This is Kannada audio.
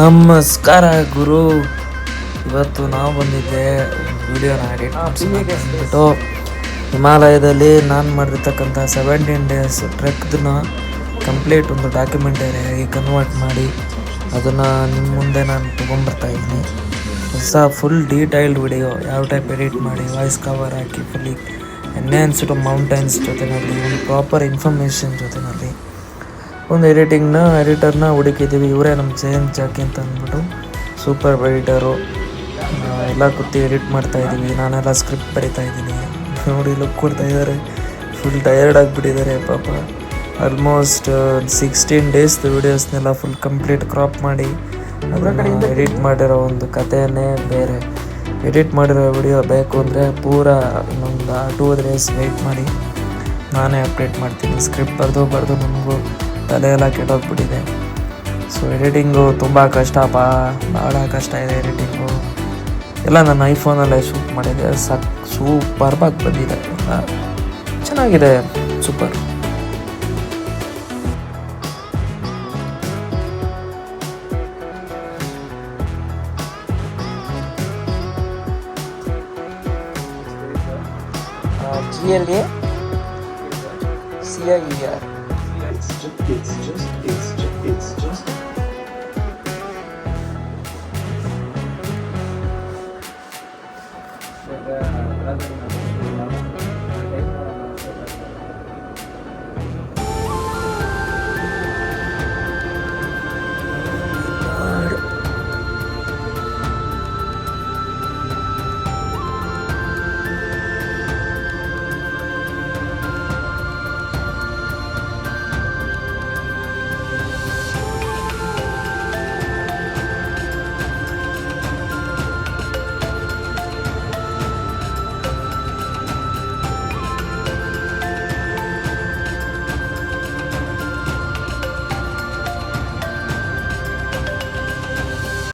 ನಮಸ್ಕಾರ ಗುರು. ಇವತ್ತು ನಾವು ಬಂದಿದ್ದೆ ಒಂದು ವಿಡಿಯೋನ ಎಡಿಟ್ ಮಾಡಿಬಿಟ್ಟು ಹಿಮಾಲಯದಲ್ಲಿ ನಾನು ಮಾಡಿರ್ತಕ್ಕಂಥ 17 ಡೇಸ್ ಟ್ರೆಕ್ದನ್ನ ಕಂಪ್ಲೀಟ್ ಒಂದು ಡಾಕ್ಯುಮೆಂಟರಿಯಾಗಿ ಕನ್ವರ್ಟ್ ಮಾಡಿ ಅದನ್ನು ನಿಮ್ಮ ಮುಂದೆ ನಾನು ತೊಗೊಂಬರ್ತಾಯಿದ್ದೀನಿ. ಹೊಸ ಫುಲ್ ಡೀಟೈಲ್ಡ್ ವಿಡಿಯೋ ಯಾವ ಟೈಪ್ ಎಡಿಟ್ ಮಾಡಿ ವಾಯ್ಸ್ ಕವರ್ ಹಾಕಿ ಫುಲ್ಲಿ ಎನ್ಹ್ಯಾನ್ಸ್ಡ್ ಮೌಂಟೈನ್ಸ್ ಜೊತೆಯಲ್ಲಿ ಒಂದು ಪ್ರಾಪರ್ ಇನ್ಫಾರ್ಮೇಷನ್ ಜೊತೆಯಲ್ಲಿ ಒಂದು ಎಡಿಟರ್ನ ಹುಡುಕಿದ್ದೀವಿ. ಇವರೇ ನಮ್ಮ ಜಯಂತ್ ಜಾಕಿ ಅಂತ ಅಂದ್ಬಿಟ್ಟು ಸೂಪರ್ ಎಡಿಟರು. ಎಲ್ಲ ಕೂತು ಎಡಿಟ್ ಮಾಡ್ತಾಯಿದ್ದೀವಿ. ನಾನೆಲ್ಲ ಸ್ಕ್ರಿಪ್ಟ್ ಬರಿತಾ ಇದ್ದೀನಿ. ನೋಡಿ ಲುಕ್ ಕೊಡ್ತಾ ಇದ್ದಾರೆ. ಫುಲ್ ಟಯರ್ಡ್ ಆಗಿಬಿಟ್ಟಿದ್ದಾರೆ ಪಾಪ. ಆಲ್ಮೋಸ್ಟ್ 16 ಡೇಸ್ದು ವೀಡಿಯೋಸ್ನೆಲ್ಲ ಫುಲ್ ಕಂಪ್ಲೀಟ್ ಕ್ರಾಪ್ ಮಾಡಿ ಅದನ್ನು ಎಡಿಟ್ ಮಾಡಿರೋ ಒಂದು ಕಥೆಯನ್ನೇ ಬೇರೆ. ಎಡಿಟ್ ಮಾಡಿರೋ ವಿಡಿಯೋ ಬೇಕು ಅಂದರೆ ಪೂರಾ ಇನ್ನೊಂದು 2 ಡೇಸ್ ವೆಯ್ಟ್ ಮಾಡಿ ನಾನೇ ಅಪ್ಡೇಟ್ ಮಾಡ್ತೀನಿ. ಸ್ಕ್ರಿಪ್ಟ್ ಬರೆದು ನನಗೂ ತಲೆ ಎಲ್ಲ ಕೆಟ್ಟೋಗ್ಬಿಟ್ಟಿದೆ. ಸೊ ಎಡಿಟಿಂಗು ತುಂಬ ಕಷ್ಟ, ಭಾಳ ಕಷ್ಟ ಇದೆ ಎಡಿಟಿಂಗು. ಎಲ್ಲ ನನ್ನ ಐಫೋನಲ್ಲೇ ಶೂಟ್ ಮಾಡಿದೆ. ಸೂಪರ್ಬಾಗಿ ಬಂದಿದೆ, ಎಲ್ಲ ಚೆನ್ನಾಗಿದೆ, super. GLA CIER. It's just